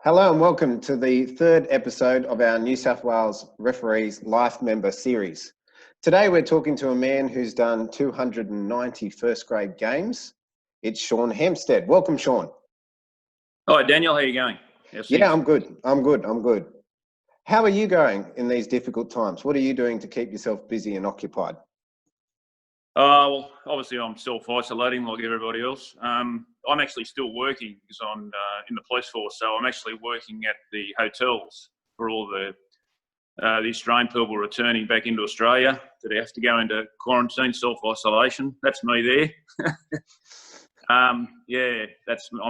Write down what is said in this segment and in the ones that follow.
Hello and welcome to the third episode of our New South Wales Referees Life Member Series. Today we're talking to a man who's done 290 first grade games. It's Sean Hampstead. Welcome, Sean. Hi, Daniel. How are you going? Yeah, I'm good. I'm good. How are you going in these difficult times? What are you doing to keep yourself busy and occupied? Well, obviously I'm self-isolating like everybody else. I'm actually still working because I'm in the police force, so I'm actually working at the hotels for all the Australian people returning back into Australia that have to go into quarantine, self-isolation. That's me there. I'm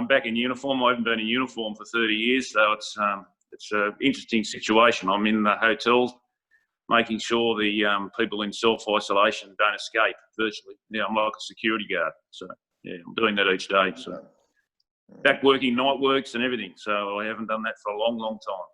back in uniform. I haven't been in uniform for 30 years, so it's an interesting situation. I'm in the hotels, making sure the people in self-isolation don't escape virtually. Yeah, I'm like a security guard. So, yeah, I'm doing that each day. So, back working night works and everything. So, I haven't done that for a long, long time.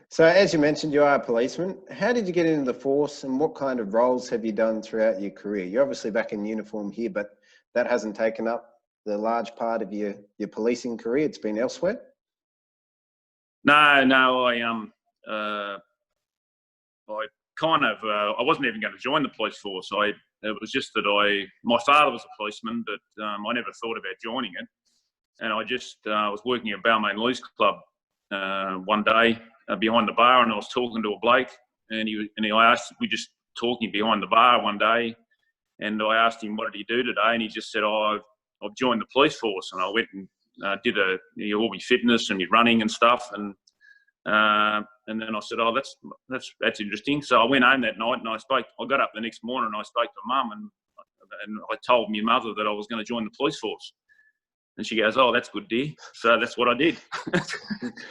So, as you mentioned, you are a policeman. How did you get into the force and what kind of roles have you done throughout your career? You're obviously back in uniform here, but that hasn't taken up the large part of your policing career. It's been elsewhere? No, I wasn't even going to join the police force. It was just that my father was a policeman, but I never thought about joining it. And I just was working at Balmain Leys Club one day behind the bar, and I was talking to a bloke, we just talking behind the bar one day, and I asked him, what did he do today? And he just said, I've joined the police force. And I went and did all my fitness and my running and stuff. And then I said, that's interesting. So I went home that night and I got up the next morning and I spoke to Mum and I told my mother that I was going to join the police force. And she goes, oh, that's good, dear. So that's what I did.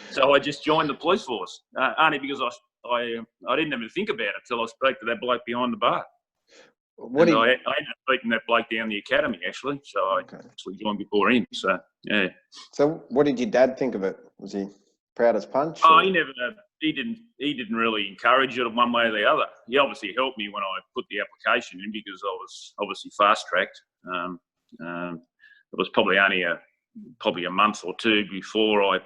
So I just joined the police force, only because I didn't even think about it till I spoke to that bloke behind the bar. I ended up beating that bloke down the academy, actually. So I actually joined before him. So, yeah. So what did your dad think of it? Was he proud as punch? Oh, he didn't really encourage it one way or the other. He obviously helped me when I put the application in because I was obviously fast-tracked. It was probably only a month or two before I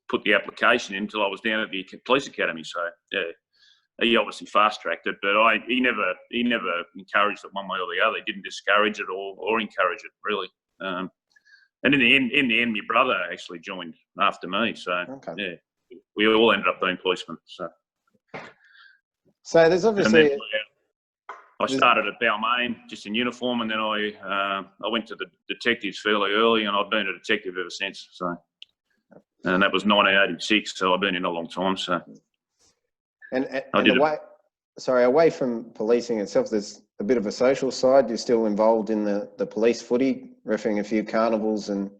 put the application in until I was down at the police academy. So, yeah. He obviously fast-tracked it, but he never encouraged it one way or the other. He didn't discourage it or encourage it, really. And in the end, my brother actually joined after me. So, yeah, we all ended up being policemen. So there's obviously... I started at Balmain, just in uniform, and then I went to the detectives fairly early, and I've been a detective ever since. So, and that was 1986, so I've been in a long time. So. Away from policing itself, there's a bit of a social side. You're still involved in the police footy, refereeing a few carnivals and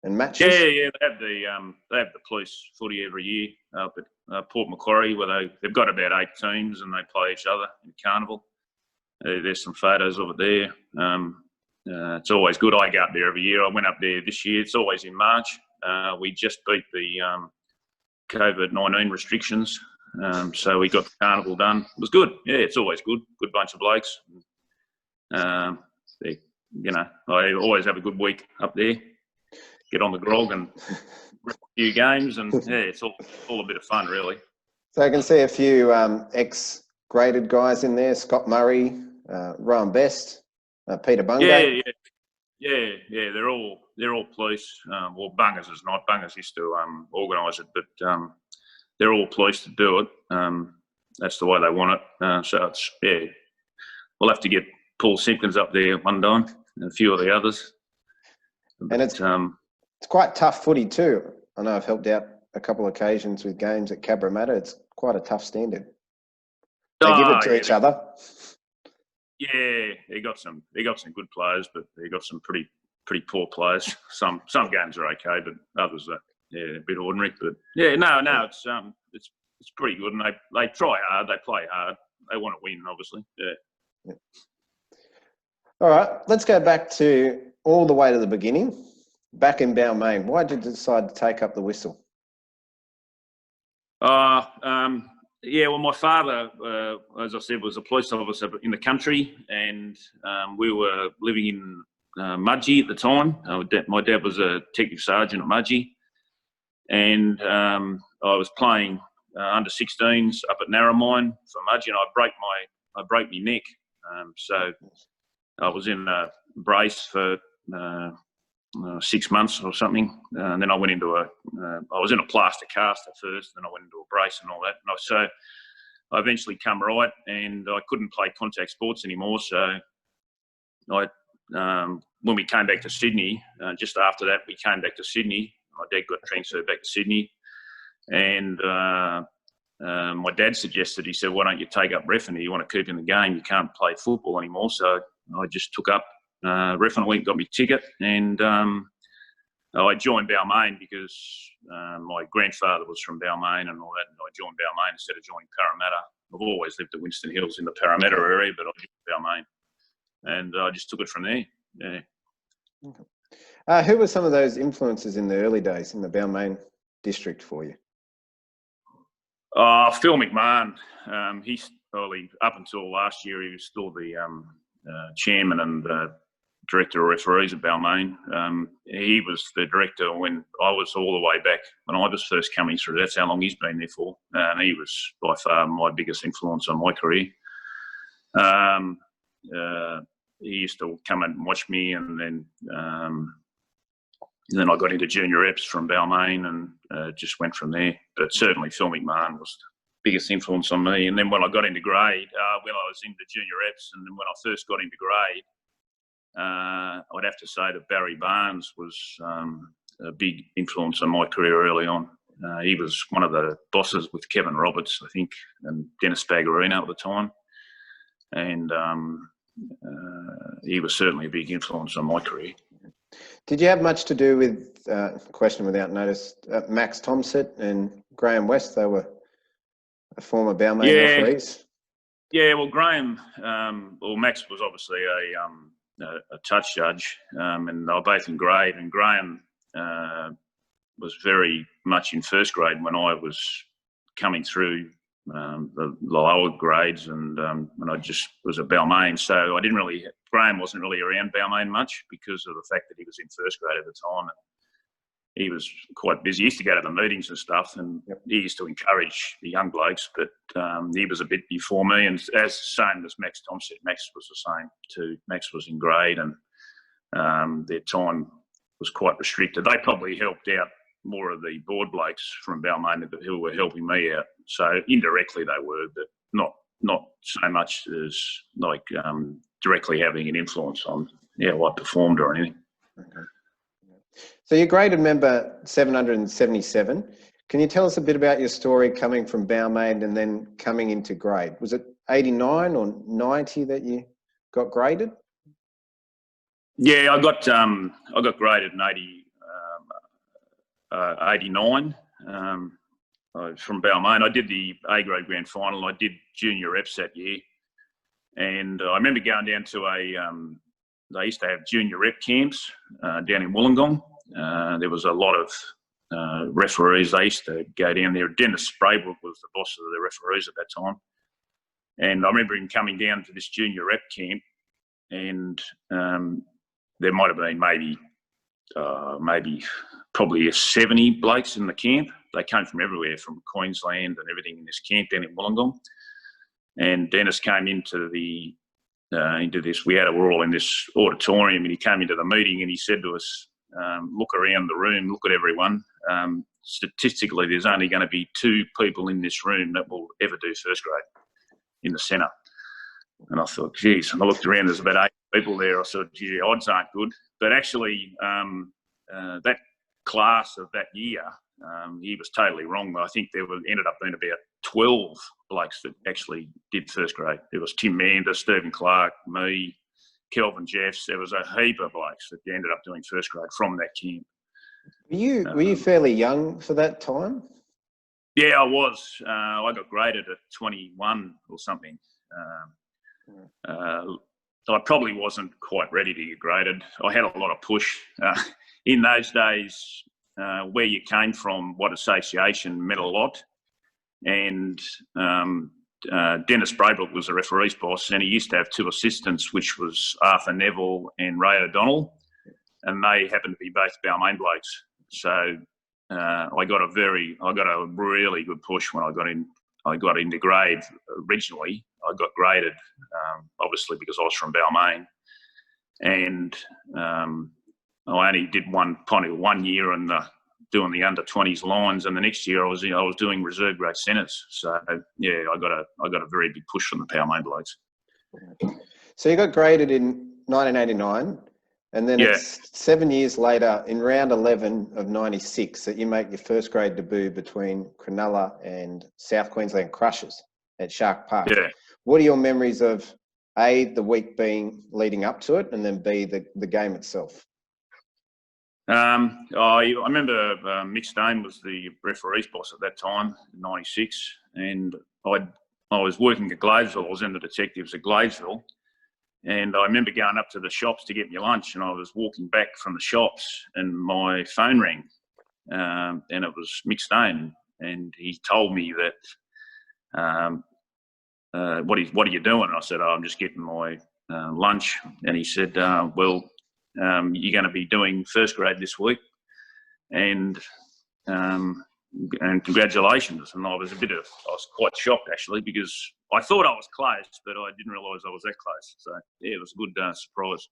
matches. Yeah. They have the police footy every year up at Port Macquarie, where they've got about 8 teams and they play each other in carnival. There's some photos of it there. It's always good. I go up there every year. I went up there this year. It's always in March. We just beat the COVID-19 restrictions. So we got the carnival done. It was good. Yeah, it's always good. Good bunch of blokes. I always have a good week up there. Get on the grog and a few games, and yeah, it's all a bit of fun, really. So I can see a few ex-graded guys in there: Scott Murray, Rowan Best, Peter Bungay. Yeah. They're all police. Well, Bungers is not. Bungers used to organise it, but. They're all pleased to do it. That's the way they want it. So it's, yeah, we'll have to get Paul Simpkins up there one time and a few of the others. And it's quite tough footy too. I know I've helped out a couple of occasions with games at Cabramatta. It's quite a tough standard. They give it to each other. Yeah, they got some good players, but they got some pretty poor players. Some games are okay, but others are. Yeah, a bit ordinary, but yeah, no, it's pretty good, and they try hard, they play hard, they want to win, obviously. Yeah. All right, let's go back to all the way to the beginning. Back in Balmain, why did you decide to take up the whistle? Well, my father, as I said, was a police officer in the country, and we were living in Mudgee at the time. My dad was a detective sergeant at Mudgee. and I was playing under 16s up at Narromine for Mudgee, and I broke my neck. So I was in a brace for 6 months or something, and then I went into I was in a plaster cast at first, then I went into a brace and all that. And so I eventually come right, and I couldn't play contact sports anymore. So when we came back to Sydney, just after that, we came back to Sydney. My dad got transferred back to Sydney, and my dad suggested, he said, "Why don't you take up referee? You want to keep in the game. You can't play football anymore." So I just took up referee, went and got my ticket, and I joined Balmain because my grandfather was from Balmain and all that, and I joined Balmain instead of joining Parramatta. I've always lived at Winston Hills in the Parramatta area, but I joined Balmain, and I just took it from there. Yeah. Okay. Who were some of those influences in the early days in the Balmain district for you? Phil McMahon. He's probably, up until last year, he was still the chairman and director of referees at Balmain. He was the director when I was all the way back when I was first coming through. That's how long he's been there for. And he was by far my biggest influence on my career. He used to come and watch me, and then I got into junior reps from Balmain and just went from there. But certainly Phil McMahon was the biggest influence on me. And then when I got into grade, when I was into junior reps, and then when I first got into grade, I'd have to say that Barry Barnes was a big influence on my career early on. He was one of the bosses with Kevin Roberts, I think, and Dennis Baggerino at the time. And he was certainly a big influence on my career. Did you have much to do with, question without notice, Max Thomsett and Graham West? They were a former Balmain referees. Yeah, well, Max was obviously a touch judge, and they were both in grade. And Graham was very much in first grade when I was coming through the lower grades, and when I just was at Balmain. So Graham wasn't really around Balmain much because of the fact that he was in first grade at the time. He was quite busy. He used to go to the meetings and stuff, and he used to encourage the young blokes, but he was a bit before me, and same as Max Thomsett. Max was the same too. Max was in grade, and their time was quite restricted. They probably helped out more of the board blokes from Balmain who were helping me out. So indirectly they were, but not so much as like directly having an influence on how I performed or anything. Okay. So you're graded member 777. Can you tell us a bit about your story coming from Balmain and then coming into grade? Was it 89 or 90 that you got graded? Yeah, I got graded in 89 from Balmain. I did the A grade grand final. I did junior reps that year, and I remember going down to they used to have junior rep camps down in Wollongong. There was a lot of referees. They used to go down there. Dennis Spraybrook was the boss of the referees at that time. And I remember him coming down to this junior rep camp, and there might have been probably 70 blokes in the camp. They came from everywhere, from Queensland and everything, in this camp down in Wollongong. And Dennis came into this. We were all in this auditorium, and he came into the meeting and he said to us, "Look around the room, look at everyone. Statistically, there's only going to be 2 people in this room that will ever do first grade in the centre." And I thought, geez, and I looked around, there's about 8 people there. I thought, gee, odds aren't good. But actually, that class of that year, he was totally wrong. I think there ended up being about 12 blokes that actually did first grade. There was Tim Mander, Stephen Clark, me, Kelvin Jeffs. There was a heap of blokes that ended up doing first grade from that camp. Were you fairly young for that time? Yeah, I was. I got graded at 21 or something. I probably wasn't quite ready to get graded. I had a lot of push. In those days, where you came from, what association meant a lot. And Dennis Braybrook was the referee's boss, and he used to have 2 assistants, which was Arthur Neville and Ray O'Donnell, and they happened to be both Balmain blokes. So I got a really good push when I got in. I got into grade originally. I got graded, obviously because I was from Balmain, and I only did one year in doing the under-20s lines, and the next year I was doing reserve grade centres. So yeah, I got a very big push from the Balmain blokes. So you got graded in 1989, and then it's 7 years later, in round 11 of 96, that you make your first grade debut between Cronulla and South Queensland Crushers at Shark Park. Yeah. What are your memories of A, the week leading up to it, and then B, the game itself? I remember Mick Stone was the referee's boss at that time, in 96, and I was working at Gladesville. I was in the detectives at Gladesville, and I remember going up to the shops to get my lunch, and I was walking back from the shops, and my phone rang, and it was Mick Stone, and he told me that, what are you doing? And I said, I'm just getting my lunch, and he said, well, you're going to be doing first grade this week, and congratulations. And I was quite shocked actually, because I thought I was close, but I didn't realise I was that close. So yeah, it was a good surprise.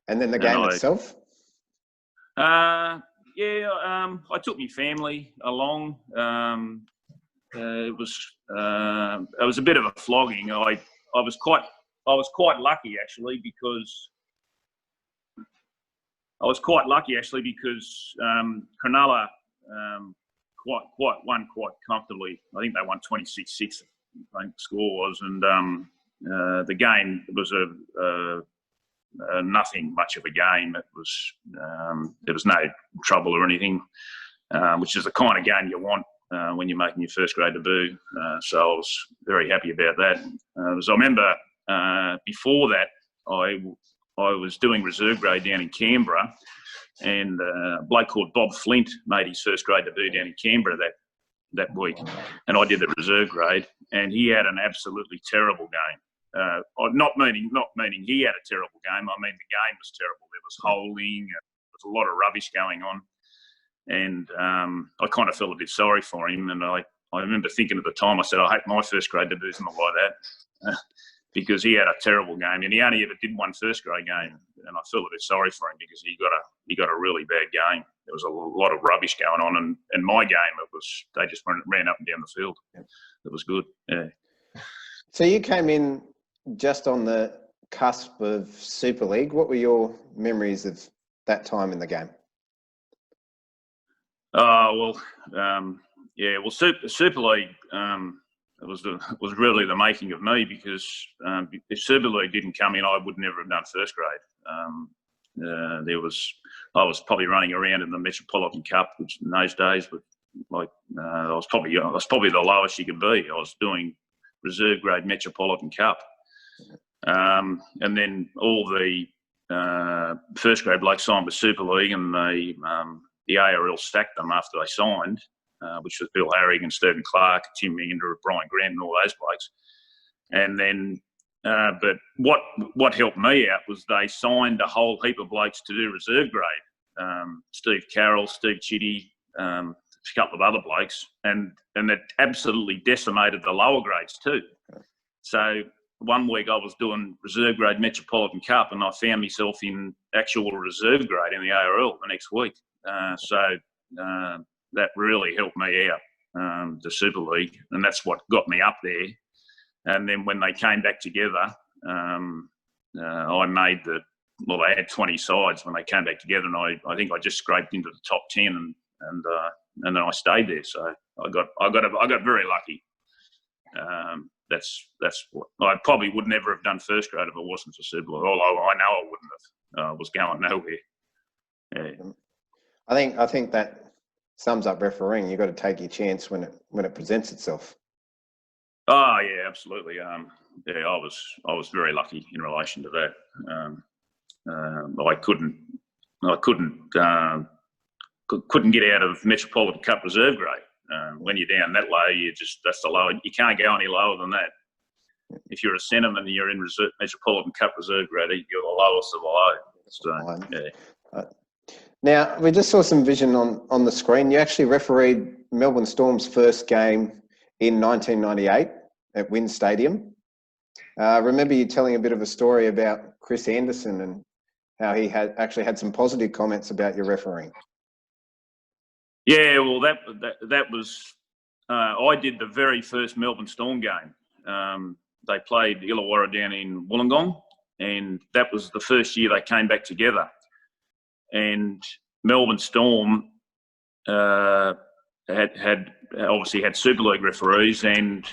And then the game itself? I took my family along. It was a bit of a flogging. I was quite lucky actually, because Cronulla won quite comfortably. I think they won 26-6. I think the score was, and the game was nothing much of a game. It was there was no trouble or anything, which is the kind of game you want when you're making your first grade debut. So I was very happy about that. So I remember before that I was doing reserve grade down in Canberra, and a bloke called Bob Flint made his first grade debut down in Canberra that week, and I did the reserve grade, and he had an absolutely terrible game. Not meaning he had a terrible game. I mean the game was terrible. There was holding, there was a lot of rubbish going on, and I kind of felt a bit sorry for him. And I remember thinking at the time, I said, I hope my first grade debut's not like that. Because he had a terrible game, and he only ever did one first grade game, and I felt a bit sorry for him because he got a really bad game. There was a lot of rubbish going on, and my game, they just ran up and down the field. It was good. Yeah. So you came in just on the cusp of Super League. What were your memories of that time in the game? Super League. It was really the making of me, because if Super League didn't come in, I would never have done first grade. I was probably running around in the Metropolitan Cup, which in those days, I was probably the lowest you could be. I was doing reserve grade Metropolitan Cup, and then all the first grade blokes signed with Super League, and the ARL stacked them after they signed. Which was Bill Harrigan, Stephen Clark, Tim Mander, Brian Grant, and all those blokes. And then, but what helped me out was they signed a whole heap of blokes to do reserve grade. Steve Carroll, Steve Chitty, a couple of other blokes, and it absolutely decimated the lower grades too. So one week I was doing reserve grade Metropolitan Cup, and I found myself in actual reserve grade in the ARL the next week. That really helped me out, the Super League, and that's what got me up there. And then when they came back together, I made they had 20 sides when they came back together, and I think I just scraped into the top 10, and then I stayed there. So I got very lucky. That's what I probably would never have done first grade if it wasn't for Super League. Although I know I wouldn't have. I was going nowhere. Yeah. I think that sums up refereeing. You've got to take your chance when it presents itself. Oh yeah, absolutely. I was very lucky in relation to that. I couldn't get out of Metropolitan Cup reserve grade. When you're down that low, that's the low. You can't go any lower than that. If you're a centreman and you're in Metropolitan Cup reserve grade, you're the lowest of the low. So, yeah. Now, we just saw some vision on the screen. You actually refereed Melbourne Storm's first game in 1998 at Wynn Stadium. I remember you telling a bit of a story about Chris Anderson and how he had actually had some positive comments about your refereeing. Yeah, well, that was I did the very first Melbourne Storm game. They played Illawarra down in Wollongong, and that was the first year they came back together. And Melbourne Storm had obviously had Super League referees, and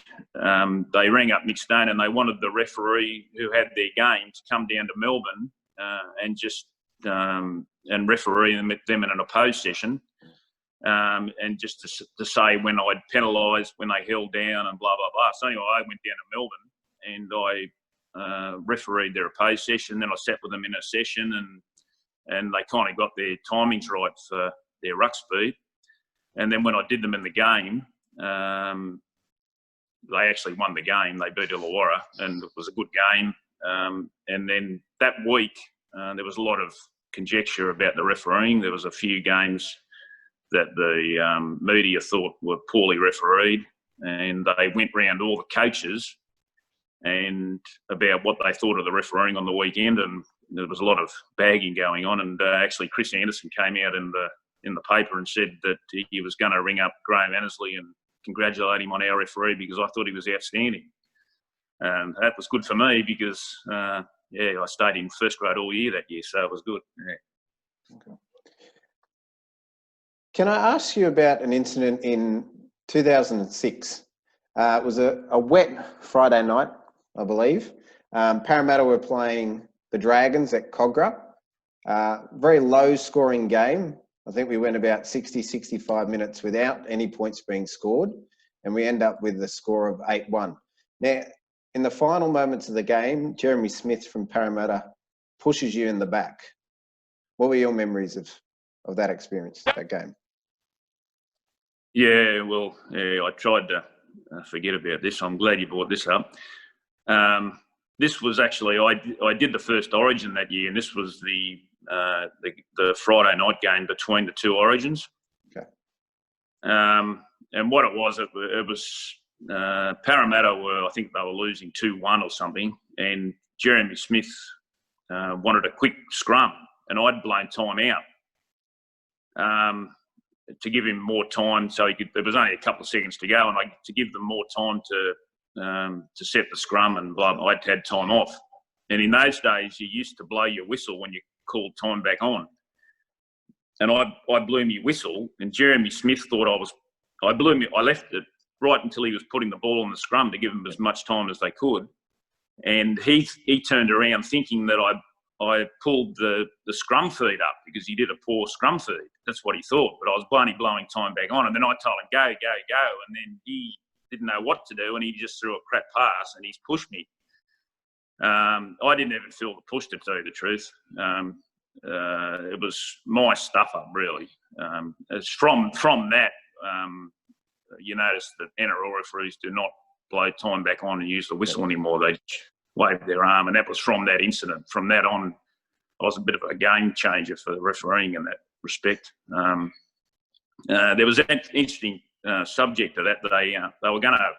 they rang up Nick Stone and they wanted the referee who had their game to come down to Melbourne and just and referee them in an opposed session, and just to say when I'd penalised, when they held down and blah, blah, blah. So anyway, I went down to Melbourne and I refereed their opposed session. Then I sat with them in a session and they kind of got their timings right for their ruck speed. And then when I did them in the game, they actually won the game. They beat Illawarra, and it was a good game. And then that week, there was a lot of conjecture about the refereeing. There was a few games that the media thought were poorly refereed, and they went round all the coaches and about what they thought of the refereeing on the weekend, and there was a lot of bagging going on. And actually, Chris Anderson came out in the paper and said that he was going to ring up Graham Annesley and congratulate him on our referee because I thought he was outstanding. And that was good for me because, I stayed in first grade all year that year, so it was good. Yeah. Okay. Can I ask you about an incident in 2006? It was a wet Friday night, I believe. Parramatta were playing the Dragons at Cogra. Very low scoring game. I think we went about 60, 65 minutes without any points being scored, and we end up with a score of 8-1. Now, in the final moments of the game, Jeremy Smith from Parramatta pushes you in the back. What were your memories of that experience, that game? Yeah, well, I tried to forget about this. I'm glad you brought this up. This was actually, I did the first Origin that year, and this was the Friday night game between the two Origins. Okay. And what it was Parramatta I think they were losing 2-1 or something, and Jeremy Smith wanted a quick scrum, and I'd blown time out to give him more time, so there was only a couple of seconds to go, and to give them more time to set the scrum and blah. I'd had time off, and in those days you used to blow your whistle when you called time back on, and I blew my whistle, and Jeremy Smith thought I left it right until he was putting the ball on the scrum to give them as much time as they could, and he turned around thinking that I pulled the scrum feed up because he did a poor scrum feed. That's what he thought, but I was blowing time back on, and then I told him go, go, go, and then he didn't know what to do, and he just threw a crap pass, and he's pushed me. I didn't even feel the push, to tell you the truth. It was my stuff up, really. It's from that, you notice that NRL referees do not blow time back on and use the whistle anymore. They wave their arm, and that was from that incident. From that on, I was a bit of a game changer for the refereeing in that respect. There was an interesting subject to that. They were going to,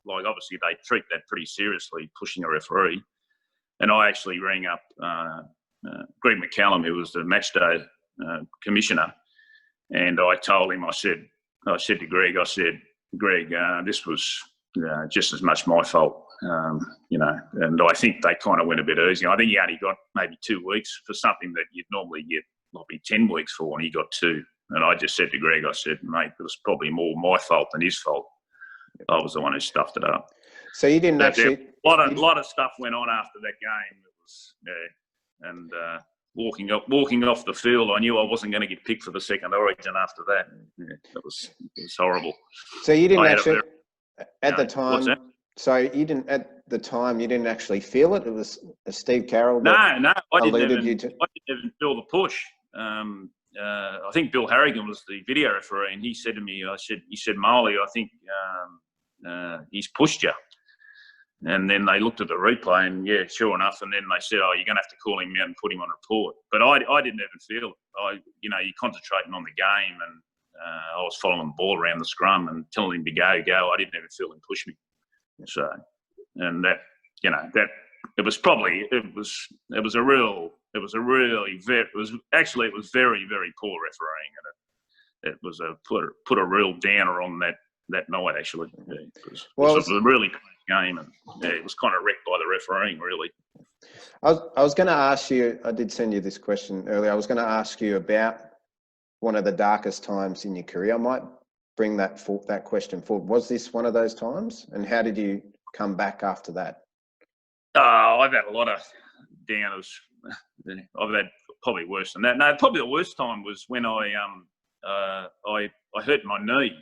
obviously they treat that pretty seriously, pushing a referee. And I actually rang up Greg McCallum, who was the matchday commissioner, and I told him, I said to Greg, Greg, this was just as much my fault, and I think they kind of went a bit easy. I think he only got maybe 2 weeks for something that you'd normally get probably 10 weeks for, and he got 2. And I just said to Greg, I said, mate, it was probably more my fault than his fault. I was the one who stuffed it up. So you didn't actually... A lot of stuff went on after that game. It was, and walking off the field, I knew I wasn't going to get picked for the second Origin after that. Yeah, it was horrible. So you didn't actually... At the time, you didn't actually feel it? It was Steve Carroll that I didn't even feel the push. I think Bill Harrigan was the video referee, and he said to me, he said, Marley, I think he's pushed you. And then they looked at the replay, and yeah, sure enough. And then they said, "Oh, you're going to have to call him out and put him on report." But I didn't even feel it. You're concentrating on the game, and I was following the ball around the scrum and telling him to go. I didn't even feel him push me. So, and that, it was very, very poor refereeing, and it was put a real downer on that night, actually. Yeah, it was a really close game, and it was kind of wrecked by the refereeing, really. I was going to ask you, I did send you this question earlier. I was going to ask you about one of the darkest times in your career. I might bring that question forward. Was this one of those times? And how did you come back after that? I've had a lot of downers. I've had probably worse than that. No, probably the worst time was when I hurt my knee.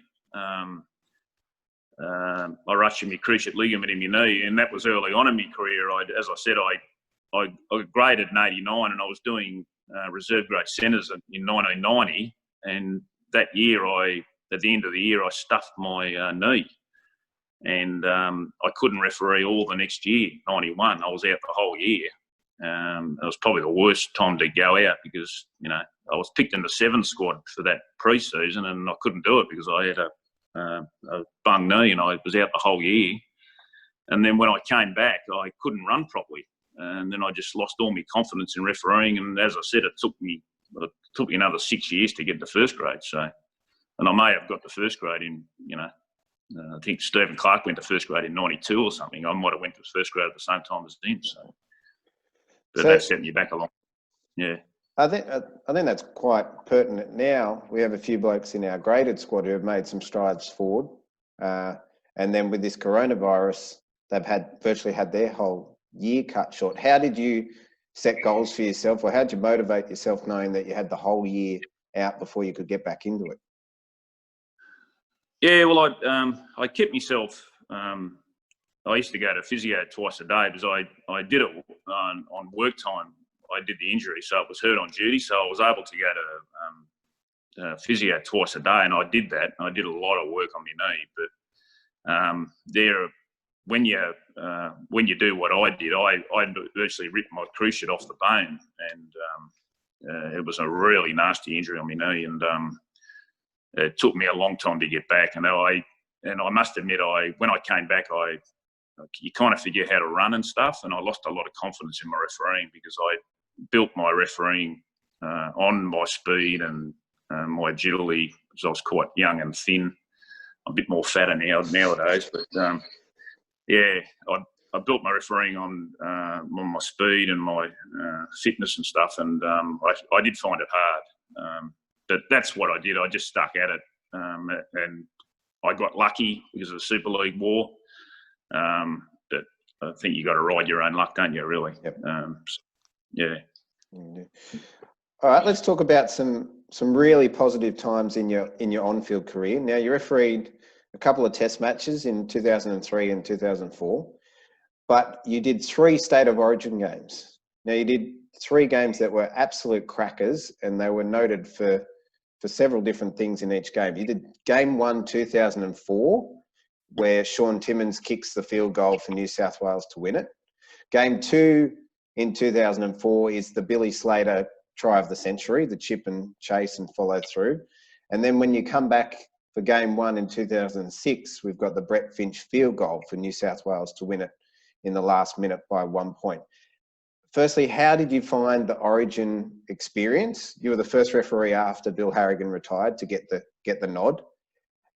I ruptured my cruciate ligament in my knee, and that was early on in my career. As I said, I graded in '89, and I was doing reserve grade centres in 1990. And that year, at the end of the year, I stuffed my knee, and I couldn't referee all the next year, '91. I was out the whole year. It was probably the worst time to go out because I was picked in the 7 squad for that pre-season, and I couldn't do it because I had a bung knee, and I was out the whole year. And then when I came back, I couldn't run properly, and then I just lost all my confidence in refereeing. And as I said, it took me another 6 years to get to first grade. So, and I may have got to first grade in I think Stephen Clark went to first grade in '92 or something. I might have went to first grade at the same time as him. But that set me back a long. Yeah. I think that's quite pertinent now. We have a few blokes in our graded squad who have made some strides forward. And then with this coronavirus, they've virtually had their whole year cut short. How did you set goals for yourself, or how did you motivate yourself knowing that you had the whole year out before you could get back into it? Yeah, well, I kept myself. I used to go to physio twice a day because I did it on work time. I did the injury, so it was hurt on duty. So I was able to go to physio twice a day, and I did that. I did a lot of work on my knee, but when you do what I did, I virtually ripped my cruciate off the bone, and it was a really nasty injury on my knee, and it took me a long time to get back. And I must admit, when I came back, you kind of forget how to run and stuff, and I lost a lot of confidence in my refereeing because I built my refereeing on my speed and my agility because I was quite young and thin. I'm a bit more fatter nowadays, but I built my refereeing on my speed and my fitness and stuff, and I did find it hard. But that's what I did. I just stuck at it, and I got lucky because of the Super League war. But I think you got to ride your own luck, don't you? Really? Yep. Yeah. All right, let's talk about some really positive times in your on-field career. Now, you refereed a couple of Test matches in 2003 and 2004, but you did 3 State of Origin games. Now, you did 3 games that were absolute crackers, and they were noted for several different things in each game. You did Game 1, 2004, where Sean Timmins kicks the field goal for New South Wales to win it. Game 2 in 2004 is the Billy Slater try of the century, the chip and chase and follow through. And then when you come back for Game 1 in 2006, we've got the Brett Finch field goal for New South Wales to win it in the last minute by 1 point. Firstly, how did you find the Origin experience? You were the first referee after Bill Harrigan retired to get the nod.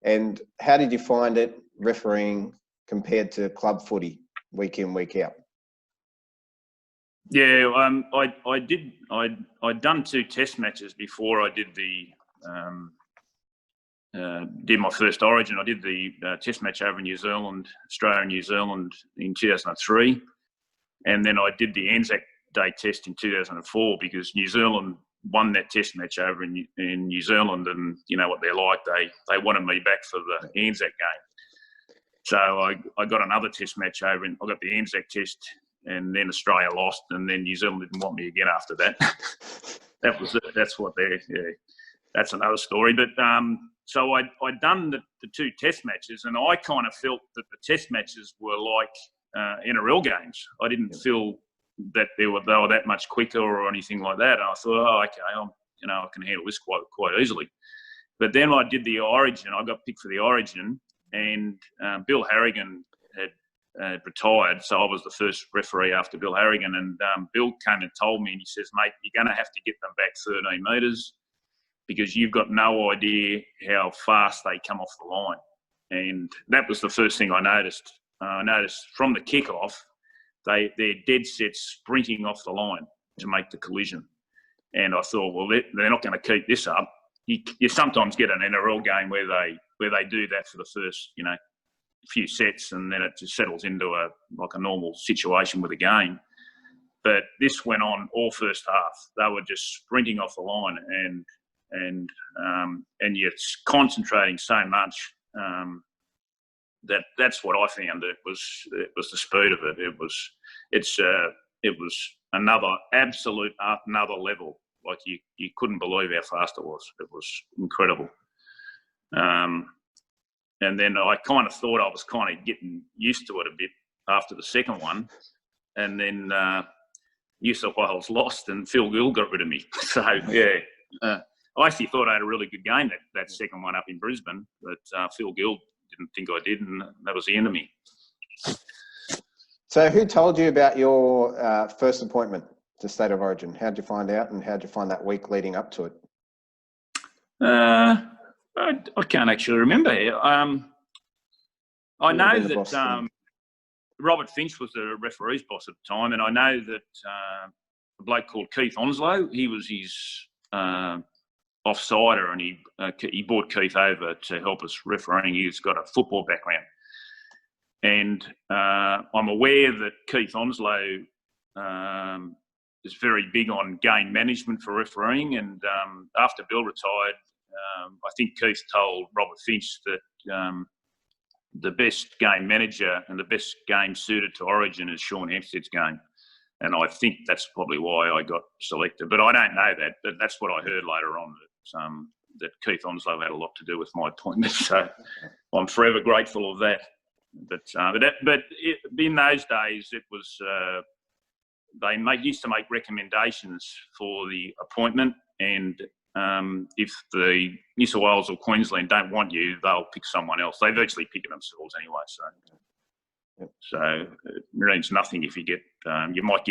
And how did you find it refereeing compared to club footy week in, week out? Yeah, I'd done 2 Test matches before I did did my first Origin. I did the Test match over in New Zealand, Australia and New Zealand in 2003. And then I did the Anzac Day Test in 2004 because New Zealand won that Test match over in New Zealand, and you know what they're like. They wanted me back for the Anzac game. So I got another Test match over, and I got the Anzac Test, and then Australia lost, and then New Zealand didn't want me again after that. That was it. That's another story. But so I'd done the 2 Test matches, and I kind of felt that the Test matches were like NRL games. I didn't feel that they were that much quicker or anything like that. And I thought, oh, okay, I can handle this quite easily. But then I did the Origin. I got picked for the Origin, and Bill Harrigan had retired, so I was the first referee after Bill Harrigan. And Bill came and told me, and he says, "Mate, you're going to have to get them back 13 metres because you've got no idea how fast they come off the line." And that was the first thing I noticed. I noticed from the kick-off, they're dead set sprinting off the line to make the collision. And I thought, well, they're not going to keep this up. You sometimes get an NRL game where they do that for the first, few sets, and then it just settles into a normal situation with a game. But this went on all first half. They were just sprinting off the line, and you're concentrating so much. That's what I found. It was the speed of it. It was another level. Like you couldn't believe how fast it was. It was incredible. And then I kind of thought I was kind of getting used to it a bit after the second one, and then New South Wales lost, and Phil Gill got rid of me. So yeah. I actually thought I had a really good game that second one up in Brisbane, but Phil Gill didn't think I did, and that was the end of me. So who told you about your first appointment to State of Origin? How'd you find out, and how'd you find that week leading up to it? I can't actually remember. I know that Robert Finch was the referee's boss at the time, and I know that a bloke called Keith Onslow, he was his offsider, and he brought Keith over to help us refereeing. He's got a football background. And I'm aware that Keith Onslow is very big on game management for refereeing. And after Bill retired, I think Keith told Robert Finch that the best game manager and the best game suited to Origin is Sean Hampstead's game. And I think that's probably why I got selected. But I don't know that. But that's what I heard later on, that Keith Onslow had a lot to do with my appointment. So I'm forever grateful of that. But in those days, it was they used to make recommendations for the appointment, and if the New South Wales or Queensland don't want you, they'll pick someone else. They virtually pick it themselves anyway. So it means nothing if you get you might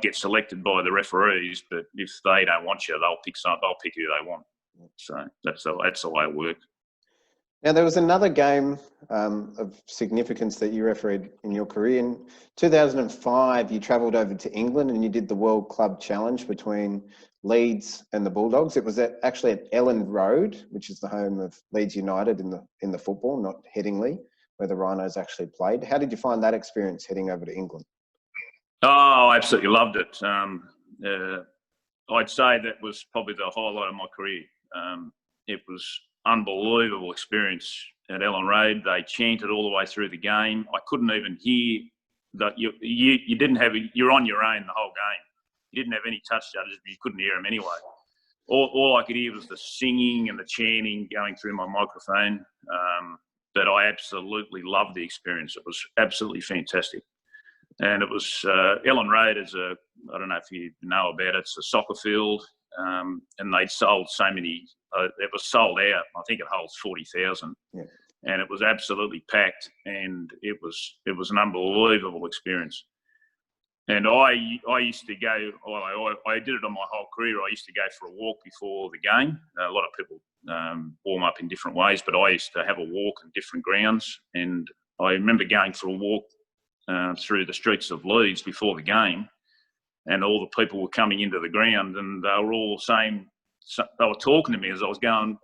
get selected by the referees, but if they don't want you, they'll pick who they want. So that's the way it works. Now, there was another game of significance that you refereed in your career. In 2005, you travelled over to England and you did the World Club Challenge between Leeds and the Bulldogs. It was actually at Elland Road, which is the home of Leeds United in the football, not Headingley, where the Rhinos actually played. How did you find that experience heading over to England? Oh, I absolutely loved it. I'd say that was probably the highlight of my career. It was unbelievable experience at Elland Road. They chanted all the way through the game. I couldn't even hear that you didn't have you're on your own the whole game. You didn't have any touch judges, but you couldn't hear them anyway. All I could hear was the singing and the chanting going through my microphone. But I absolutely loved the experience. It was absolutely fantastic. And it was Elland Road is I don't know if you know about it, it's a soccer field. And they'd sold so many, it was sold out. I think it holds 40,000. Yeah. And it was absolutely packed, and it was an unbelievable experience. And I used to go, I did it on my whole career. I used to go for a walk before the game. A lot of people warm up in different ways, but I used to have a walk in different grounds. And I remember going for a walk through the streets of Leeds before the game, and all the people were coming into the ground, and they were all saying, they were talking to me as I was going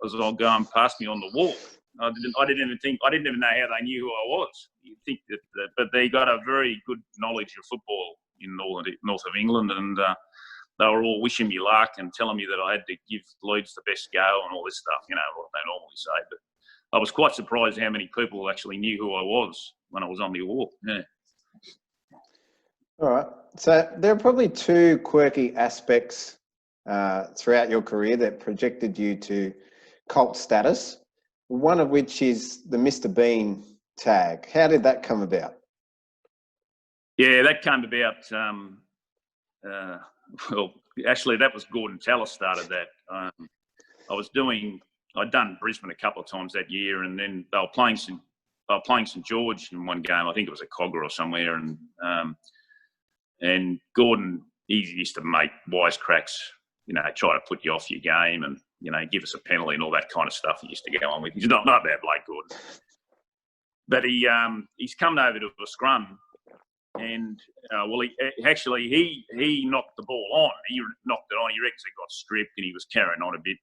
past me on the walk. I didn't even know how they knew who I was. You think that, but they got a very good knowledge of football in north of England, and they were all wishing me luck and telling me that I had to give Leeds the best go and all this stuff, what they normally say. But I was quite surprised how many people actually knew who I was when I was on the walk. Yeah. All right. So there are probably two quirky aspects throughout your career that projected you to cult status, one of which is the Mr. Bean tag. How did that come about? Yeah, that came about. Well, actually, that was Gordon Tallis started that. I'd done Brisbane a couple of times that year, and then they were playing St George in one game. I think it was at Cogger or somewhere, and Gordon, he used to make wisecracks, try to put you off your game, and give us a penalty and all that kind of stuff. He used to go on with. He's not bad bloke, Gordon, but he's come over to a scrum. And he knocked the ball on. He knocked it on. He reckons it got stripped, and he was carrying on a bit,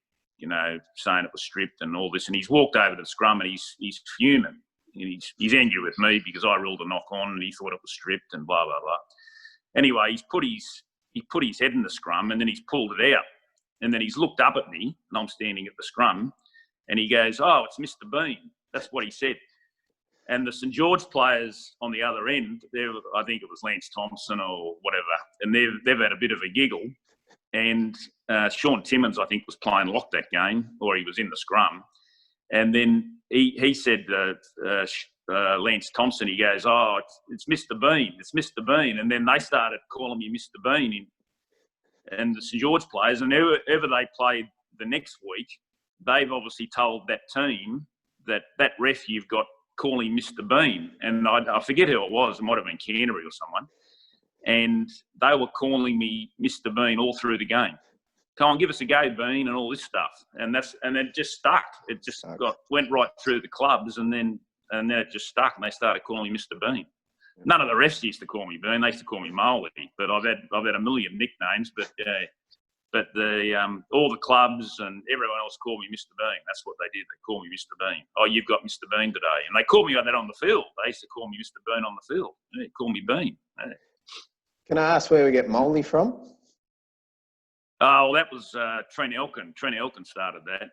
saying it was stripped and all this. And he's walked over to the scrum, and he's fuming. And he's angry with me because I ruled a knock on, and he thought it was stripped, and blah blah blah. Anyway, he put his head in the scrum, and then he's pulled it out, and then he's looked up at me, and I'm standing at the scrum, and he goes, "Oh, it's Mr. Bean." That's what he said. And the St George players on the other end, I think it was Lance Thompson or whatever, and they've had a bit of a giggle. And Sean Timmins, I think, was playing lock that game, or he was in the scrum. And then he said, Lance Thompson, he goes, "Oh, it's Mr. Bean, it's Mr. Bean." And then they started calling me Mr. Bean. And the St George players, and whoever they played the next week, they've obviously told that team that ref you've got calling Mr. Bean, and I forget who it was. It might have been Canterbury or someone, and they were calling me Mr. Bean all through the game. Come on, give us a go, Bean, and all this stuff, and it just stuck. It just went right through the clubs, and then it just stuck, and they started calling me Mr. Bean. None of the refs used to call me Bean; they used to call me Molly. But I've had a million nicknames, but all the clubs and everyone else called me Mr. Bean. That's what they did. They called me Mr. Bean. "Oh, you've got Mr. Bean today." And they called me like that on the field. They used to call me Mr. Bean on the field. They call me Bean. Can I ask where we get Molly from? Oh, well, that was Trent Elkin. Trent Elkin started that.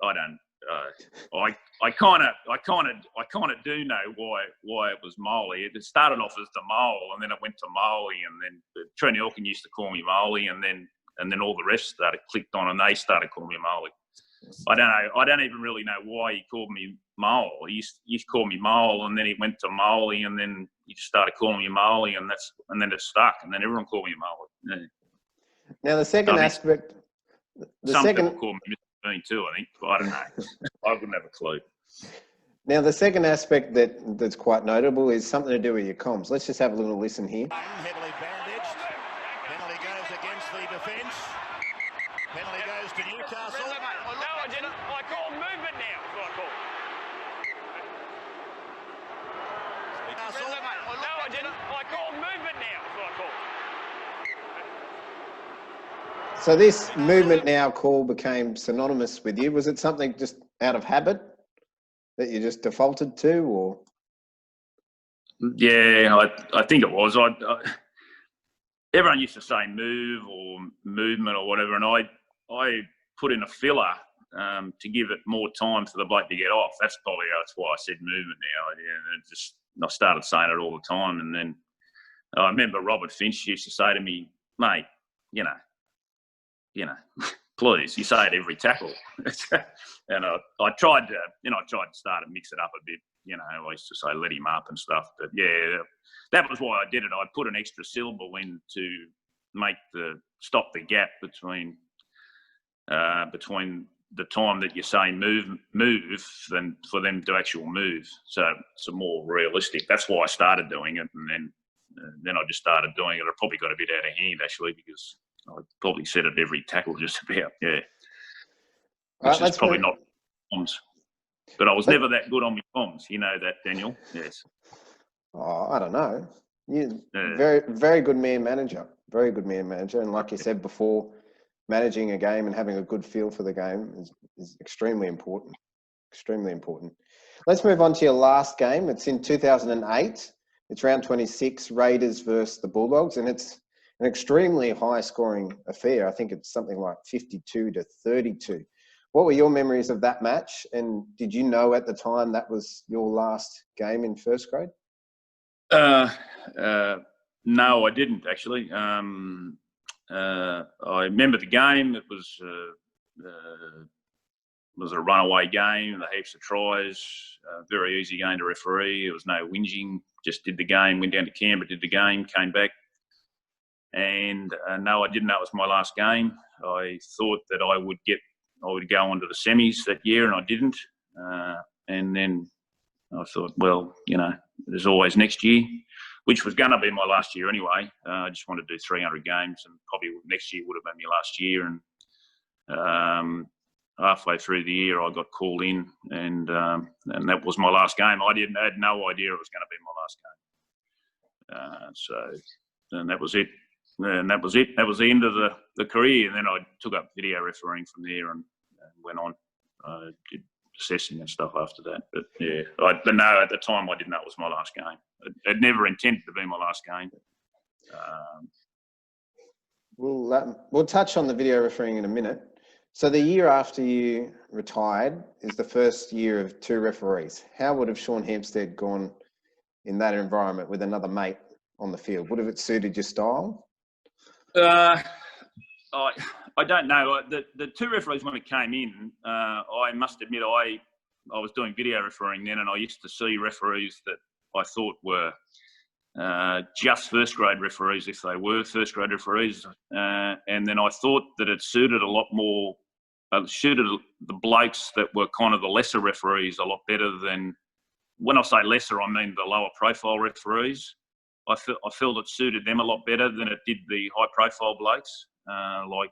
I don't. I kind of do know why it was Molly. It started off as the Mole, and then it went to Molly, and then Trent Elkin used to call me Molly, and then all the rest started clicked on, and they started calling me Molly. I don't know. I don't even really know why he called me Mole. He used to call me Mole, and then he went to Molly, and then he just started calling me Molly, and then it stuck, and then everyone called me Molly. Yeah. Now the second aspect. Some people call me Mr. Bean too, I think. But I don't know. I wouldn't have a clue. Now the second aspect that's quite notable is something to do with your comms. Let's just have a little listen here. Heavily bandaged. Penalty goes against the defence. Penalty goes to Newcastle. No, I didn't. I call movement now. That's what I call. No, I didn't. I call movement now. That's what I call. So this movement now call became synonymous with you. Was it something just out of habit that you just defaulted to, or? Yeah, I think it was. Everyone used to say move or movement or whatever, and I put in a filler to give it more time for the bloke to get off. That's why I said movement now. Yeah, and I started saying it all the time, and then I remember Robert Finch used to say to me, "Mate, please, you say it every tackle." And I tried to start to mix it up a bit. I used to say let him up and stuff. But yeah, that was why I did it. I put an extra syllable in to stop the gap between the time that you say move, than for them to actual move. So it's a more realistic. That's why I started doing it, and then I just started doing it. I probably got a bit out of hand actually, because I probably said it every tackle just about. Yeah, which is probably not comms. But I was never that good on my comms. You know that, Daniel? Yes. Oh, I don't know. Very, very good man manager. Very good man manager. And like you said before, managing a game and having a good feel for the game is extremely important. Extremely important. Let's move on to your last game. It's in 2008. It's round 26, Raiders versus the Bulldogs, and it's an extremely high-scoring affair. I think it's something like 52-32. What were your memories of that match? And did you know at the time that was your last game in first grade? No, I didn't actually. I remember the game. It was was a runaway game, the heaps of tries, very easy game to referee. There was no whinging, just did the game, went down to Canberra, did the game, came back. And no, I didn't know it was my last game. I thought that I would go on to the semis that year, and I didn't. And then I thought, well, there's always next year, which was going to be my last year anyway. I just wanted to do 300 games, and probably next year would have been my last year. And halfway through the year, I got called in, and that was my last game. I had no idea it was going to be my last game. And that was it. And that was it. That was the end of the career. And then I took up video refereeing from there and went on. Did assessing and stuff after that. But yeah, but no, at the time I didn't know it was my last game. It never intended to be my last game. We'll touch on the video refereeing in a minute. So the year after you retired is the first year of 2 referees. How would have Sean Hampstead gone in that environment with another mate on the field? Would have it suited your style? I don't know. The 2 referees when it came in, I must admit I was doing video refereeing then, and I used to see referees that I thought were just first grade referees if they were first grade referees, and then I thought that it suited a lot more. Suited the blokes that were kind of the lesser referees a lot better than. When I say lesser, I mean the lower profile referees. I felt it suited them a lot better than it did the high profile blokes. Like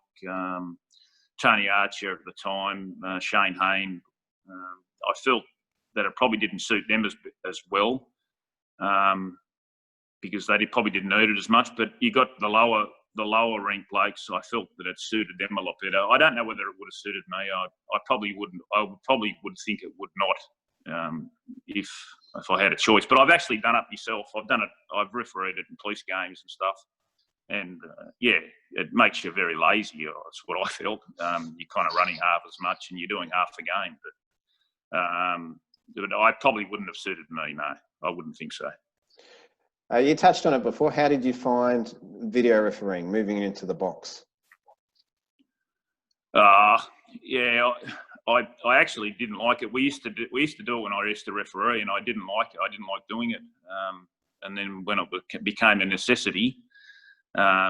Tony Archer at the time, Shane Hayne. I felt that it probably didn't suit them as well because they probably didn't need it as much. But you got the lower ranked blokes. I felt that it suited them a lot better. I don't know whether it would have suited me. I probably wouldn't. I probably would think it would not if I had a choice. But I've actually done it myself. I've done it. I've refereed it in police games and stuff. And yeah, it makes you very lazy. That's what I felt. You're kind of running half as much, and you're doing half the game. But I probably wouldn't have suited me. No, I wouldn't think so. You touched on it before. How did you find video refereeing, moving into the box? Yeah, I actually didn't like it. We used to do it when I used to referee, and I didn't like it. I didn't like doing it. And then when it became a necessity.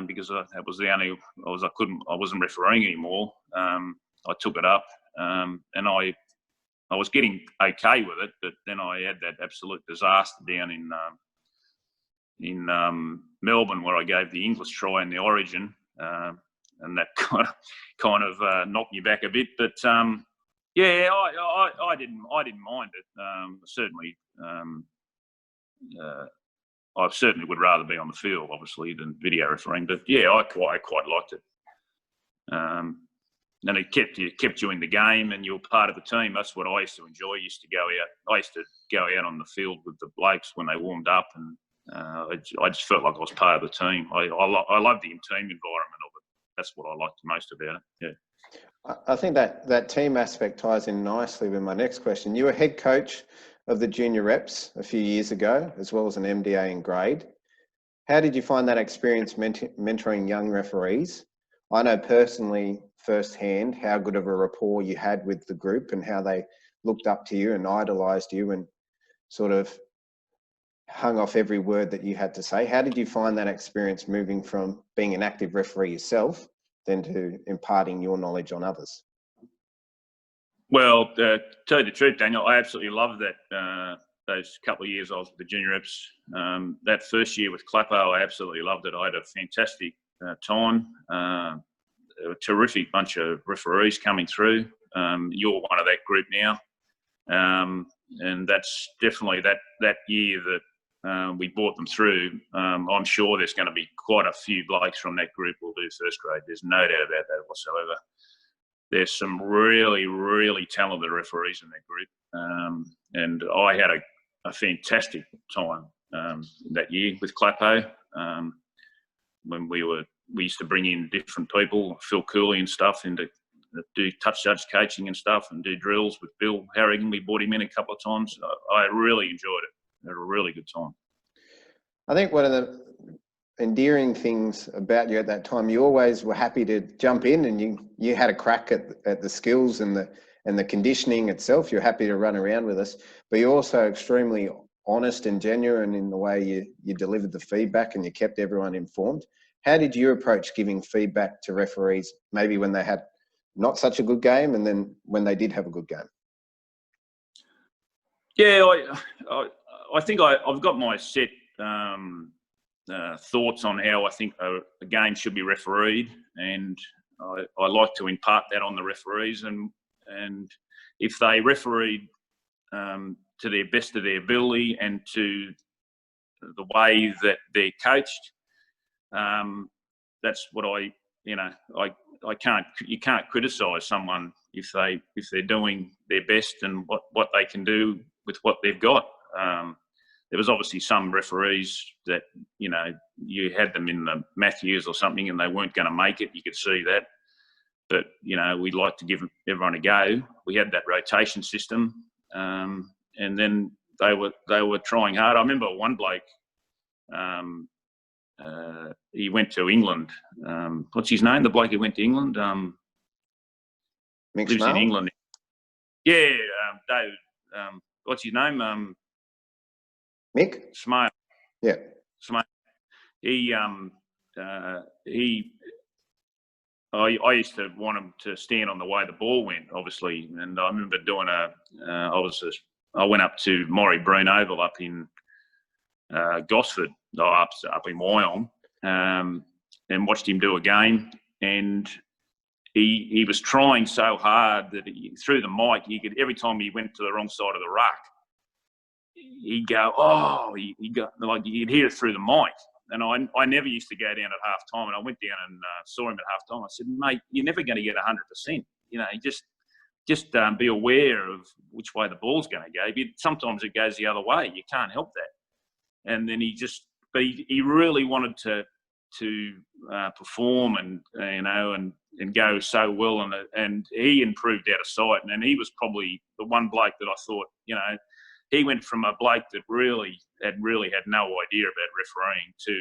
Because that was the only I wasn't refereeing anymore. I took it up, and I was getting okay with it, but then I had that absolute disaster down in Melbourne where I gave the English try in the Origin, and that kind of knocked me back a bit. But yeah, I didn't mind it. Certainly. I certainly would rather be on the field, obviously, than video refereeing. But yeah, I quite liked it. And it kept you in the game, and you were part of the team. That's what I used to enjoy. I used to go out on the field with the blokes when they warmed up, and I just felt like I was part of the team. I love the team environment of it. That's what I liked most about it. Yeah. I think that team aspect ties in nicely with my next question. You were head coach of the junior reps a few years ago, as well as an MDA in grade. How did you find that experience mentoring young referees? I know personally firsthand how good of a rapport you had with the group and how they looked up to you and idolised you and sort of hung off every word that you had to say. How did you find that experience moving from being an active referee yourself then to imparting your knowledge on others? Well, to tell you the truth, Daniel, I absolutely loved that. Those couple of years I was with the junior reps. That first year with Clappo, I absolutely loved it. I had a fantastic time. A terrific bunch of referees coming through. You're one of that group now, and that's definitely that year that we brought them through. I'm sure there's going to be quite a few blokes from that group who'll do first grade. There's no doubt about that whatsoever. There's some really, really talented referees in that group. And I had a fantastic time that year with Clappo. When we used to bring in different people, Phil Cooley and stuff, and to do touch judge coaching and stuff and do drills with Bill Harrigan. We brought him in a couple of times. I really enjoyed it. Had a really good time. I think one of the endearing things about you at that time, you always were happy to jump in, and you had a crack at the skills and and the conditioning itself. You're happy to run around with us, but you're also extremely honest and genuine in the way you delivered the feedback and you kept everyone informed. How did you approach giving feedback to referees, maybe when they had not such a good game and then when they did have a good game? Yeah, I think I've got my set thoughts on how I think a game should be refereed, and I like to impart that on the referees. And if they refereed to the best of their ability and to the way that they're coached, that's what you can't criticise someone if they're doing their best and what they can do with what they've got. There was obviously some referees that, you had them in the Matthews or something and they weren't going to make it. You could see that. But, we'd like to give everyone a go. We had that rotation system. And then they were trying hard. I remember one bloke, he went to England. What's his name? The bloke who went to England? Lives in England. Yeah, David. What's his name? Mick? Smale. Yeah. Smale. I used to want him to stand on the way the ball went, obviously. And I remember doing I went up to Morrie Breen Oval up in Gosford, up in Wyong, and watched him do a game. And he was trying so hard that through the mic, every time he went to the wrong side of the ruck, he'd go, oh, like you'd hear it through the mic. And I never used to go down at half time. And I went down and saw him at half time. I said, mate, you're never going to get 100%. Just be aware of which way the ball's going to go. Sometimes it goes the other way. You can't help that. And then he really wanted to perform and go so well, and he improved out of sight. And he was probably the one bloke that I thought, he went from a bloke that really had no idea about refereeing to,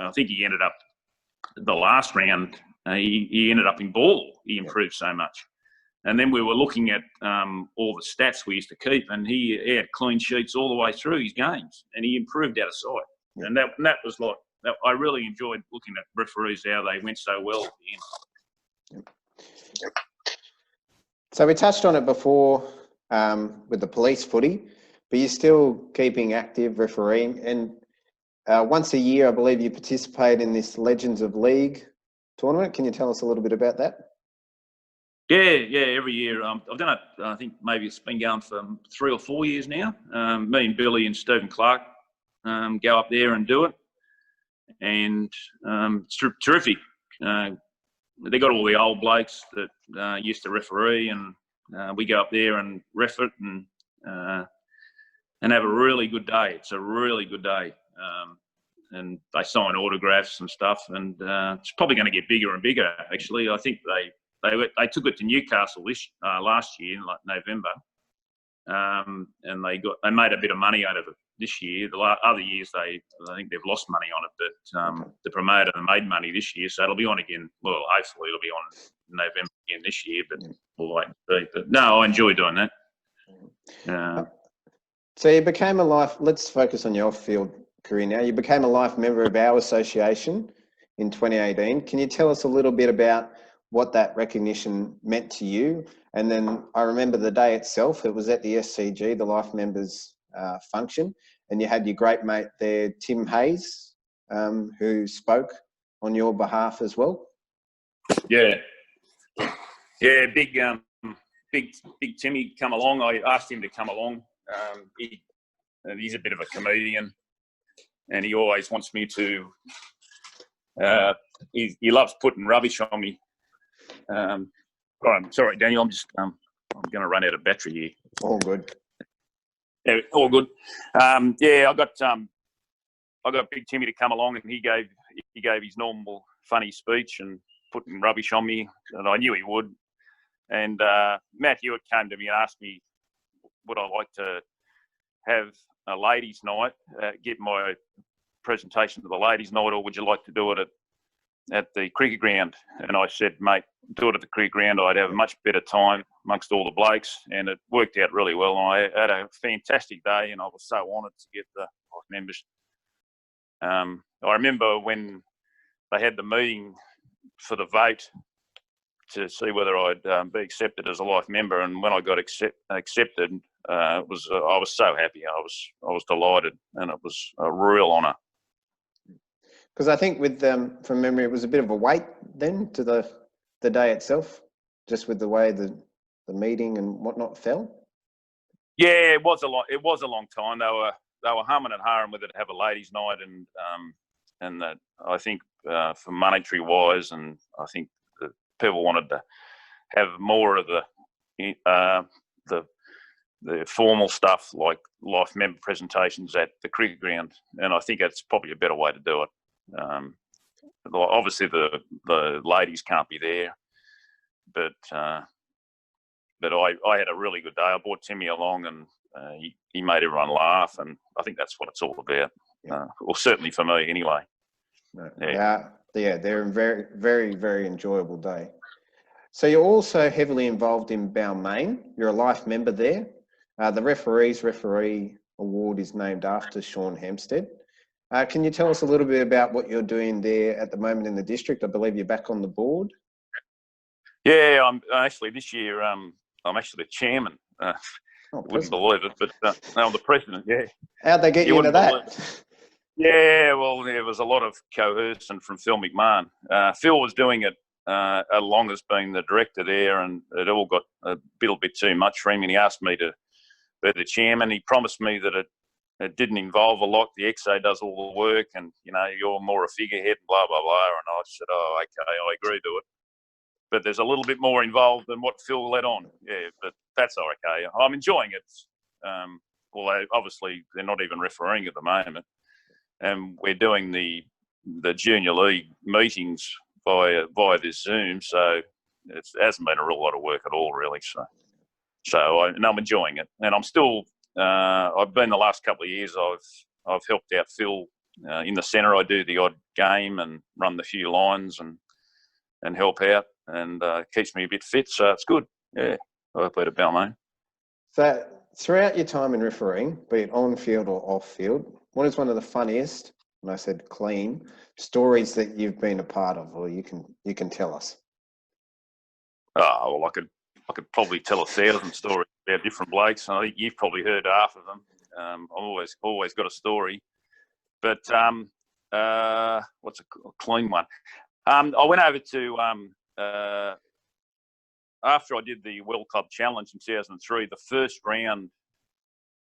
I think he ended up the last round. He ended up in ball. He improved so much. And then we were looking at all the stats we used to keep, and he had clean sheets all the way through his games, and he improved out of sight. Yeah. And that was like, I really enjoyed looking at referees, how they went so well at the end. So we touched on it before with the police footy, but you're still keeping active refereeing. And once a year, I believe you participate in this Legends of League tournament. Can you tell us a little bit about that? Yeah, every year. I've done it, I think maybe it's been going for 3 or 4 years now. Me and Billy and Stephen Clark go up there and do it. And it's terrific. They got all the old blokes that used to referee, and we go up there and ref it and have a really good day. It's a really good day. And they sign autographs and stuff, and it's probably going to get bigger and bigger, actually. I think they took it to Newcastle last year in like November, and they made a bit of money out of it this year. The other years I think they've lost money on it, but the promoter made money this year, so it'll be on again. Well, hopefully it'll be on in November again this year, but we'll wait and see. But no, I enjoy doing that. So you became let's focus on your off-field career now. You became a life member of our association in 2018. Can you tell us a little bit about what that recognition meant to you? And then I remember the day itself, it was at the SCG, the Life Members function, and you had your great mate there, Tim Hayes, who spoke on your behalf as well. Yeah, big Timmy come along. I asked him to come along. He's a bit of a comedian, and he always wants me to. He loves putting rubbish on me. Sorry, Daniel. I'm going to run out of battery here. All good. Yeah, all good. I got Big Timmy to come along, and he gave his normal funny speech and putting rubbish on me, and I knew he would. And Matt Hewitt came to me and asked me, would I like to have a ladies' night, get my presentation to the ladies' night, or would you like to do it at the cricket ground? And I said, mate, do it at the cricket ground. I'd have a much better time, amongst all the blokes, and it worked out really well. And I had a fantastic day, and I was so honoured to get the members. I remember when they had the meeting for the vote to see whether I'd be accepted as a life member, and when I got accepted, I was so happy. I was delighted, and it was a real honour. Because I think with from memory, it was a bit of a wait then to the day itself, just with the way the meeting and whatnot fell. Yeah, it was a long time. They were humming and hawing with it to have a ladies' night, and that I think for monetary wise, and I think that people wanted to have more of the formal stuff like life member presentations at the cricket ground, and I think that's probably a better way to do it. Obviously, the ladies can't be there, but I had a really good day. I brought Timmy along, and he made everyone laugh, and I think that's what it's all about. Well, certainly for me, anyway. No, they're a very, very, very enjoyable day. So you're also heavily involved in Balmain. You're a life member there. The referee award is named after Sean Hampstead. Can you tell us a little bit about what you're doing there at the moment in the district? I believe you're back on the board. Yeah, I'm actually this year. I'm actually the chairman. Wouldn't believe it, but I'm the president. Yeah. How'd they get you into that? Yeah, well, there was a lot of coercion from Phil McMahon. Phil was doing it along as being the director there, and it all got a little bit too much for him, and he asked me to be the chairman. He promised me that it didn't involve a lot. The XA does all the work, and, you're more a figurehead, blah, blah, blah. And I said, oh, okay, I agree to it. But there's a little bit more involved than what Phil let on. Yeah, but that's okay. I'm enjoying it. Although, obviously, they're not even refereeing at the moment. And we're doing the junior league meetings via this Zoom, so it hasn't been a real lot of work at all, really. So I'm enjoying it, and I'm still. I've been the last couple of years. I've helped out Phil in the centre. I do the odd game and run the few lines and help out, and keeps me a bit fit. So it's good. Yeah, I played at Balmain. So throughout your time in refereeing, be it on field or off field, what is one of the funniest, and I said clean, stories that you've been a part of, or you can tell us? Oh, well, I could probably tell 1,000 stories about different blokes. I think you've probably heard half of them. I've always got a story, but what's a clean one? I went over to after I did the World Club Challenge in 2003. The first round,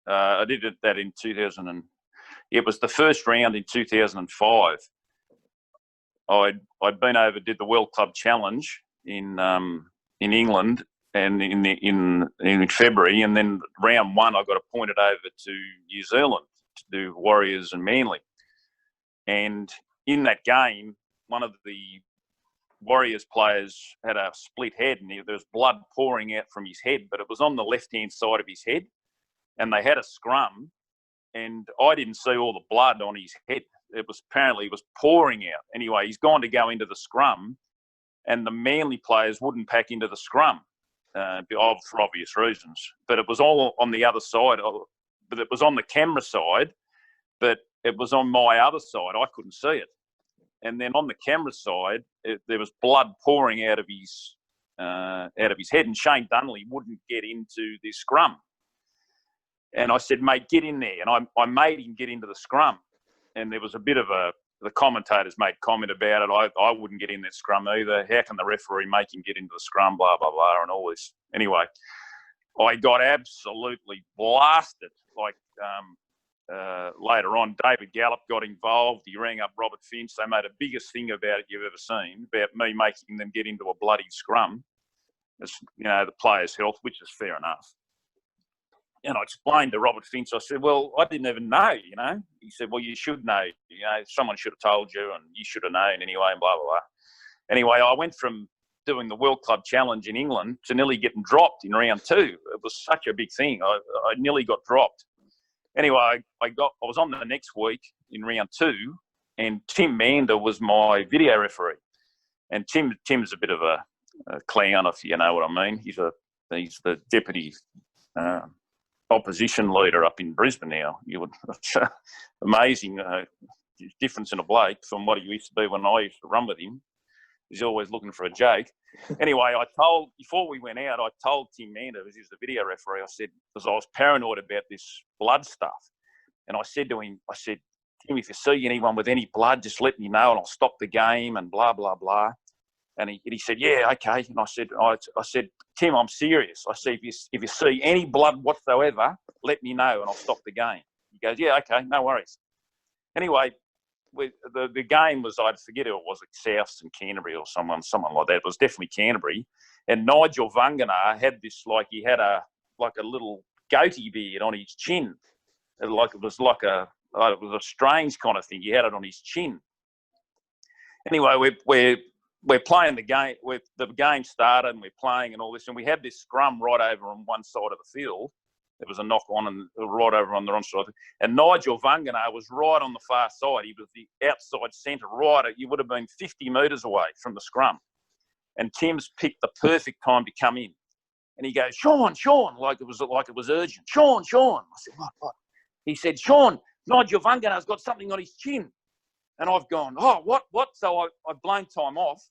I did that in 2000. It was the first round in 2005. I'd been over, did the World Club Challenge in England, and in February, and then round one I got appointed over to New Zealand to do Warriors and Manly. And in that game, one of the Warriors players had a split head, and there was blood pouring out from his head, but it was on the left-hand side of his head, and they had a scrum, and I didn't see all the blood on his head. It was pouring out. Anyway, he's gone to go into the scrum, and the Manly players wouldn't pack into the scrum for obvious reasons. But it was all on the other side. But it was on the camera side, but it was on my other side. I couldn't see it. And then on the camera side, there was blood pouring out of his head, and Shane Dunley wouldn't get into the scrum. And I said, mate, get in there. And I made him get into the scrum. And there was a bit of the commentators made comment about it. I wouldn't get in that scrum either. How can the referee make him get into the scrum, blah, blah, blah, and all this. Anyway, I got absolutely blasted. Later on, David Gallup got involved. He rang up Robert Finch. They made the biggest thing about it you've ever seen, about me making them get into a bloody scrum. It's, the players' health, which is fair enough. And I explained to Robert Finch, I said, well, I didn't even know, He said, well, you should know. Someone should have told you, and you should have known anyway, and blah, blah, blah. Anyway, I went from doing the World Club Challenge in England to nearly getting dropped in round two. It was such a big thing. I nearly got dropped. Anyway, I was on the next week in round two, and Tim Mander was my video referee. And Tim's a bit of a clown, if you know what I mean. He's a he's the deputy opposition leader up in Brisbane now. Amazing difference in a bloke from what he used to be when I used to run with him. He's always looking for a joke. Anyway, before we went out, I told Tim Mander, who's the video referee, I said, because I was paranoid about this blood stuff. And I said to him, Tim, if you see anyone with any blood, just let me know and I'll stop the game and blah, blah, blah. And he said, yeah, okay. And I said, Tim, I'm serious. I said, if you see any blood whatsoever, let me know and I'll stop the game. He goes, yeah, okay, no worries. Anyway, the game was, I forget who it was, like Souths and Canterbury or someone like that. It was definitely Canterbury. And Nigel Vunganar had this, like he had a little goatee beard on his chin. It was a strange kind of thing. He had it on his chin. Anyway, we're playing the game. The game started and we're playing and all this. And we had this scrum right over on one side of the field. There was a knock on and right over on the wrong side. And Nigel Vunganar was right on the far side. He was the outside centre, you would have been 50 metres away from the scrum. And Tim's picked the perfect time to come in. And he goes, Sean, like it was urgent. Sean. I said, what? He said, Sean, Nigel Vunganar's got something on his chin. And I've gone, oh, what? So I've blown time off.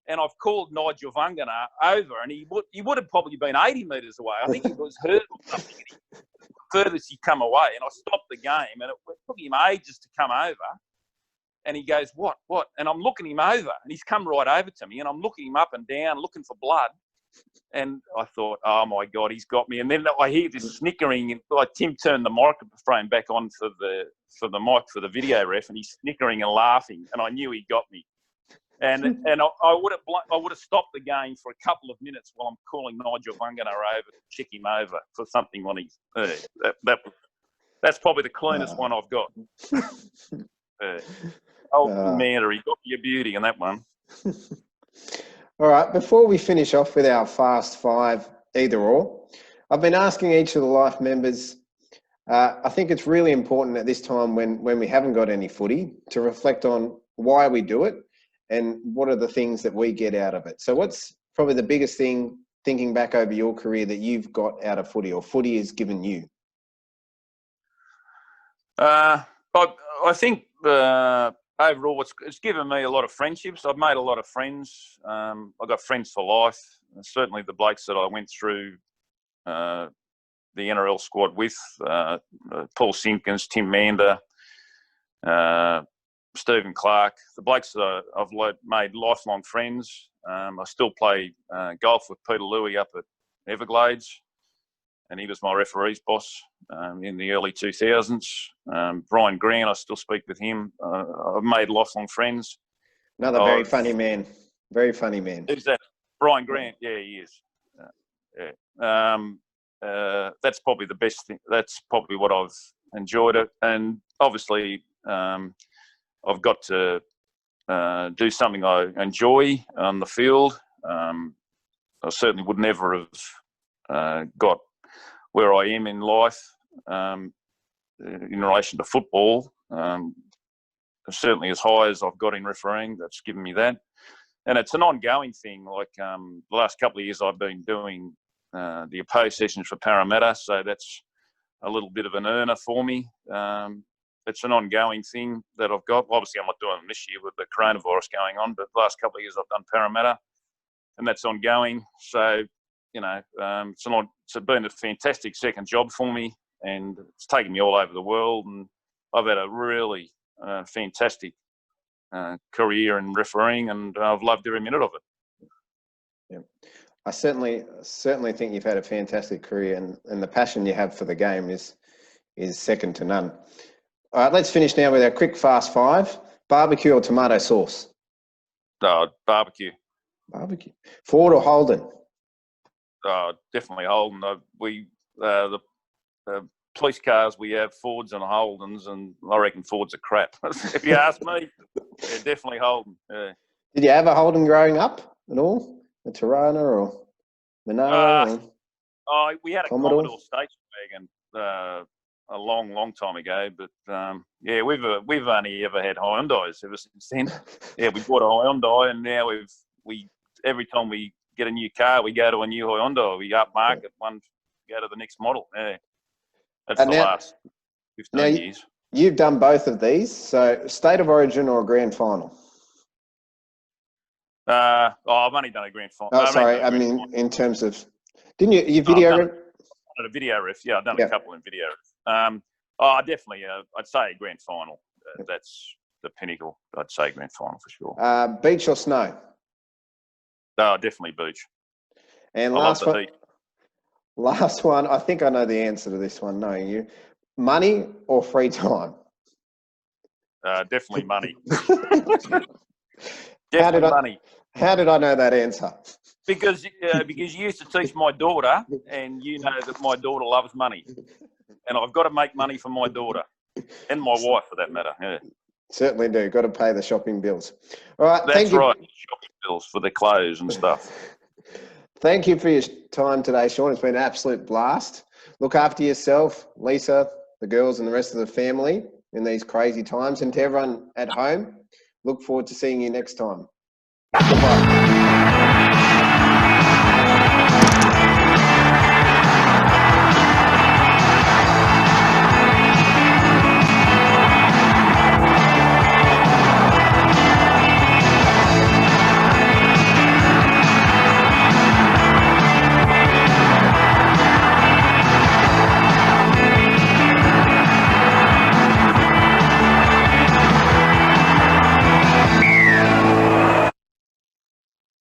And I've called Nigel Vunganar over, and he would have probably been 80 metres away. I think he was hurt or something. Furthest he come away, and I stopped the game, and it took him ages to come over. And he goes, what? And I'm looking him over, and he's come right over to me, and I'm looking him up and down, looking for blood. And I thought, oh my God, he's got me. And then I hear this snickering, and like Tim turned the microphone back on for the mic for the video ref, and he's snickering and laughing, and I knew he got me. And I would have stopped the game for a couple of minutes while I'm calling Nigel Vunganar over to check him over for something on his. That's probably the cleanest one I've got. Mander, he got me a beauty in that one. All right, before we finish off with our Fast Five, either or, I've been asking each of the Life members, I think it's really important at this time when we haven't got any footy to reflect on why we do it and what are the things that we get out of it. So what's probably the biggest thing, thinking back over your career, that you've got out of footy or footy has given you? I think overall it's given me a lot of friendships. I've made a lot of friends. I've got friends for life. Certainly the blokes that I went through the NRL squad with, Paul Simpkins, Tim Mander, Stephen Clark, the blokes that I've made lifelong friends. I still play golf with Peter Louie up at Everglades, and he was my referee's boss in the early 2000s. Brian Green, I still speak with him. I've made lifelong friends. Another very funny man. Very funny man. Who's that? Brian Grant? Yeah, he is. That's probably the best thing. That's probably what I've enjoyed it. And obviously, I've got to do something I enjoy on the field. I certainly would never have got where I am in life in relation to football. Certainly as high as I've got in refereeing, that's given me that. And it's an ongoing thing. Like the last couple of years I've been doing the opposed sessions for Parramatta, so that's a little bit of an earner for me. It's an ongoing thing that I've got. Obviously, I'm not doing it this year with the coronavirus going on, but the last couple of years I've done Parramatta, and that's ongoing. So, you know, it's been a fantastic second job for me, and it's taken me all over the world, and I've had a really fantastic career in refereeing, and I've loved every minute of it. Yeah, I certainly think you've had a fantastic career, and the passion you have for the game is second to none. All right, let's finish now with our quick fast five. Barbecue or tomato sauce? Barbecue. Barbecue. Ford or Holden? Definitely Holden. The police cars we have, Fords and Holdens, and I reckon Fords are crap. If you ask me, yeah, definitely Holden. Yeah. Did you have a Holden growing up at all? A Tirana or Monaro? We had a Commodore station wagon a long time ago, but yeah, we've only ever had Hyundais ever since then. Yeah, we bought a Hyundai, and now we every time we get a new car, we go to a new Hyundai. We upmarket one, go to the next model. Yeah, that's the last 15 years. You've done both of these. So, state of origin or a grand final? I've only done a grand final. Oh, sorry. I mean, in terms of, didn't you video? A video ref. Yeah, I've done a couple in video ref. Definitely. I'd say a grand final. That's the pinnacle. I'd say grand final for sure. Beach or snow? Oh, definitely beach. And last one. I think I know the answer to this one, knowing you. Money or free time? Definitely money. Money. How did I know that answer? Because you used to teach my daughter, and you know that my daughter loves money, and I've got to make money for my daughter and my wife, for that matter. Yeah. Certainly do. Got to pay the shopping bills. All right. That's right. Shopping bills for the clothes and stuff. Thank you for your time today, Sean. It's been an absolute blast. Look after yourself, Lisa, the girls, and the rest of the family in these crazy times. And to everyone at home, look forward to seeing you next time. Goodbye.